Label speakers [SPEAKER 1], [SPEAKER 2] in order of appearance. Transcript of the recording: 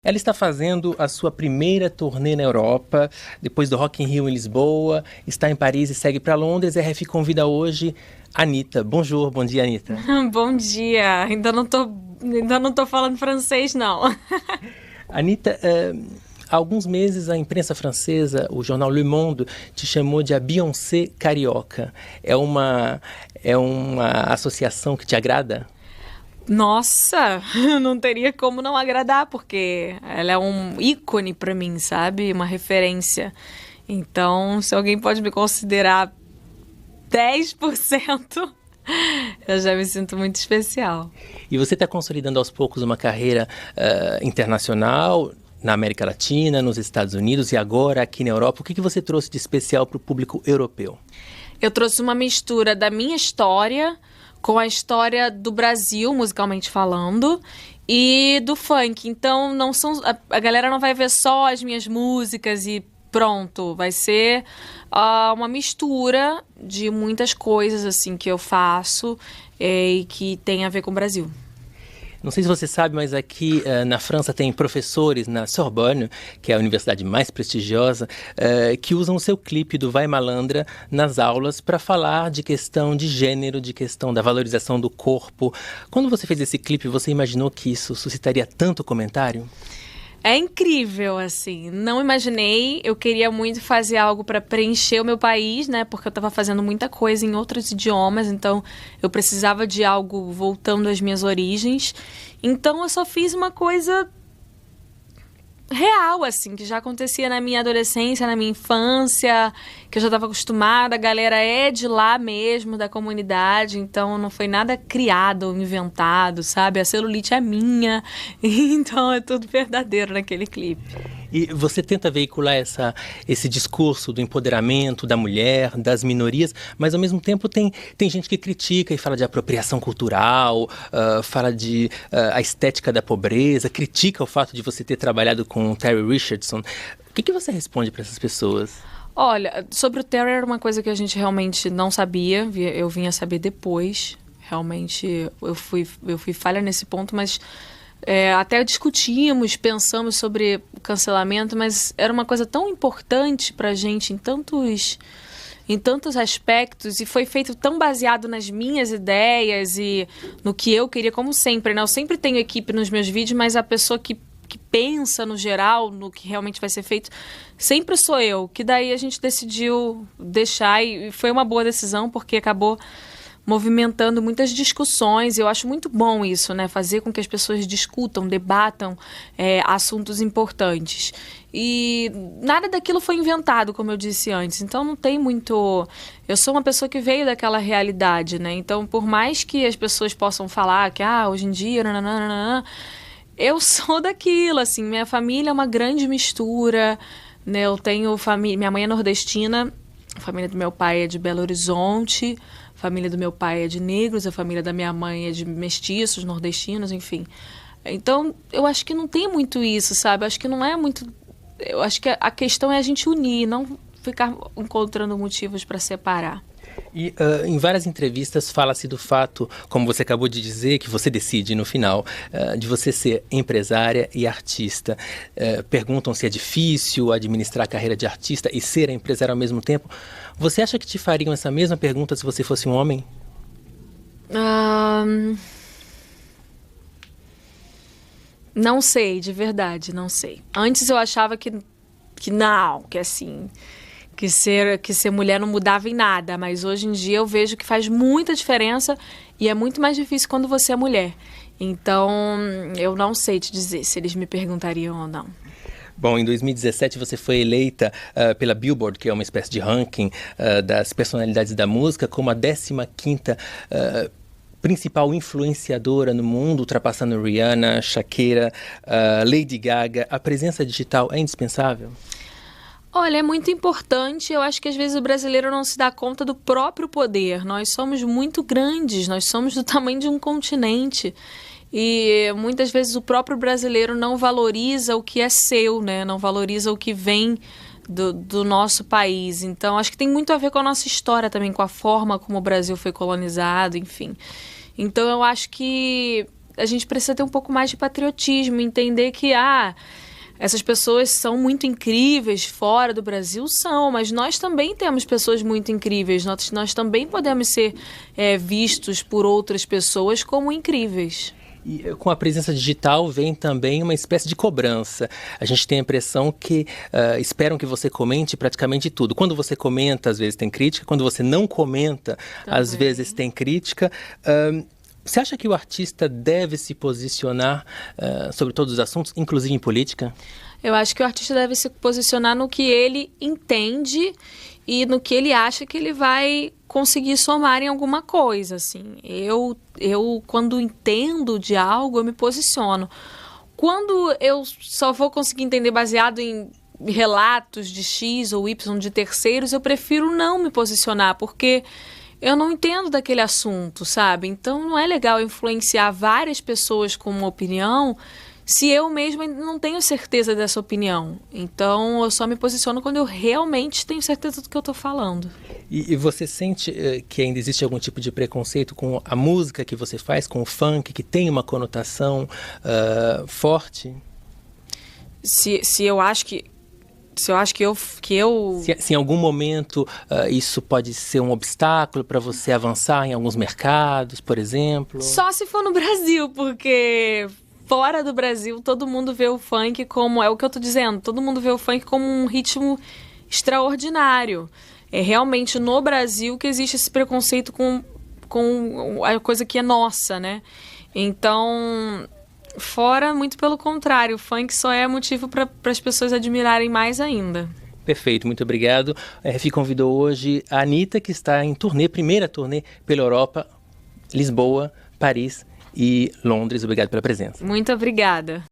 [SPEAKER 1] Ela está fazendo a sua primeira turnê na Europa, depois do Rock in Rio em Lisboa, está em Paris e segue para Londres. A RF convida hoje a Anitta. Bonjour, bom dia, Anitta.
[SPEAKER 2] Bom dia, ainda não tô falando francês, não.
[SPEAKER 1] Anitta, há alguns meses a imprensa francesa, o jornal Le Monde, te chamou de a Beyoncé carioca. É uma associação que te agrada?
[SPEAKER 2] Nossa, não teria como não agradar, porque ela é um ícone pra mim, sabe? Uma referência. Então, se alguém pode me considerar 10%, eu já me sinto muito especial.
[SPEAKER 1] E você está consolidando aos poucos uma carreira internacional na América Latina, nos Estados Unidos e agora aqui na Europa. O que você trouxe de especial para o público europeu?
[SPEAKER 2] Eu trouxe uma mistura da minha história com a história do Brasil, musicalmente falando, e do funk. Então, não são, a galera não vai ver só as minhas músicas e pronto. Vai ser uma mistura de muitas coisas assim que eu faço e que tem a ver com o Brasil.
[SPEAKER 1] Não sei se você sabe, mas aqui na França tem professores na Sorbonne, que é a universidade mais prestigiosa, que usam o seu clipe do Vai Malandra nas aulas para falar de questão de gênero, de questão da valorização do corpo. Quando você fez esse clipe, você imaginou que isso suscitaria tanto comentário?
[SPEAKER 2] É incrível, assim. Não imaginei. Eu queria muito fazer algo para preencher o meu país, né? Porque eu estava fazendo muita coisa em outros idiomas, então eu precisava de algo voltando às minhas origens. Então eu só fiz uma coisa real, assim, que já acontecia na minha adolescência, na minha infância, que eu já estava acostumada. A galera é de lá mesmo, da comunidade, então não foi nada criado ou inventado, sabe? A celulite é minha, então é tudo verdadeiro naquele clipe.
[SPEAKER 1] E você tenta veicular esse discurso do empoderamento da mulher, das minorias, mas ao mesmo tempo tem gente que critica e fala de apropriação cultural, fala de a estética da pobreza, critica o fato de você ter trabalhado com Terry Richardson. O que você responde para essas pessoas?
[SPEAKER 2] Olha, sobre o Terry era uma coisa que a gente realmente não sabia, eu vim a saber depois. Realmente eu fui falha nesse ponto, mas até discutimos, pensamos sobre o cancelamento, mas era uma coisa tão importante pra gente em tantos aspectos, e foi feito tão baseado nas minhas ideias e no que eu queria, como sempre, né? Eu sempre tenho equipe nos meus vídeos, mas a pessoa que pensa no geral, no que realmente vai ser feito, sempre sou eu, que daí a gente decidiu deixar, e foi uma boa decisão, porque acabou movimentando muitas discussões. Eu acho muito bom isso, né? Fazer com que as pessoas discutam, debatam assuntos importantes. E nada daquilo foi inventado, como eu disse antes. Então não tem muito... Eu sou uma pessoa que veio daquela realidade, né? Então, por mais que as pessoas possam falar que hoje em dia... Nananana, eu sou daquilo, assim. Minha família é uma grande mistura, né? Eu tenho família... Minha mãe é nordestina, a família do meu pai é de Belo Horizonte... A família do meu pai é de negros, a família da minha mãe é de mestiços, nordestinos, enfim. Então, eu acho que não tem muito isso, sabe? Eu acho que não é muito... Eu acho que a questão é a gente unir, não ficar encontrando motivos para separar.
[SPEAKER 1] E em várias entrevistas fala-se do fato, como você acabou de dizer, que você decide no final, de você ser empresária e artista. Perguntam se é difícil administrar a carreira de artista e ser empresária ao mesmo tempo. Você acha que te fariam essa mesma pergunta se você fosse um homem?
[SPEAKER 2] Não sei, de verdade, não sei. Antes eu achava que não, que assim... Que ser mulher não mudava em nada, mas hoje em dia eu vejo que faz muita diferença e é muito mais difícil quando você é mulher. Então, eu não sei te dizer se eles me perguntariam ou não.
[SPEAKER 1] Bom, em 2017 você foi eleita pela Billboard, que é uma espécie de ranking das personalidades da música, como a 15ª principal influenciadora no mundo, ultrapassando Rihanna, Shakira, Lady Gaga. A presença digital é indispensável?
[SPEAKER 2] Olha, é muito importante. Eu acho que às vezes o brasileiro não se dá conta do próprio poder. Nós somos muito grandes, nós somos do tamanho de um continente. E muitas vezes o próprio brasileiro não valoriza o que é seu, né? Não valoriza o que vem do nosso país. Então, acho que tem muito a ver com a nossa história também, com a forma como o Brasil foi colonizado, enfim. Então, eu acho que a gente precisa ter um pouco mais de patriotismo, entender que, essas pessoas são muito incríveis fora do Brasil, mas nós também temos pessoas muito incríveis, nós também podemos ser vistos por outras pessoas como incríveis.
[SPEAKER 1] E com a presença digital vem também uma espécie de cobrança. A gente tem a impressão que esperam que você comente praticamente tudo. Quando você comenta, às vezes tem crítica. Quando você não comenta, também, às vezes tem crítica. Você acha que o artista deve se posicionar sobre todos os assuntos, inclusive em política?
[SPEAKER 2] Eu acho que o artista deve se posicionar no que ele entende e no que ele acha que ele vai conseguir somar em alguma coisa, assim. Eu quando entendo de algo, eu me posiciono. Quando eu só vou conseguir entender baseado em relatos de X ou Y de terceiros, eu prefiro não me posicionar, porque eu não entendo daquele assunto, sabe? Então não é legal influenciar várias pessoas com uma opinião se eu mesma não tenho certeza dessa opinião. Então eu só me posiciono quando eu realmente tenho certeza do que eu estou falando.
[SPEAKER 1] E você sente que ainda existe algum tipo de preconceito com a música que você faz, com o funk, que tem uma conotação forte?
[SPEAKER 2] Se eu acho que
[SPEAKER 1] Se em algum momento isso pode ser um obstáculo para você avançar em alguns mercados, por exemplo?
[SPEAKER 2] Só se for no Brasil, porque fora do Brasil todo mundo vê o funk como, é o que eu tô dizendo, todo mundo vê o funk como um ritmo extraordinário. É realmente no Brasil que existe esse preconceito com a coisa que é nossa, né? Então, fora, muito pelo contrário, o funk só é motivo para as pessoas admirarem mais ainda.
[SPEAKER 1] Perfeito, muito obrigado. A RFI convidou hoje a Anitta, que está em primeira turnê pela Europa, Lisboa, Paris e Londres. Obrigado pela presença.
[SPEAKER 2] Muito obrigada.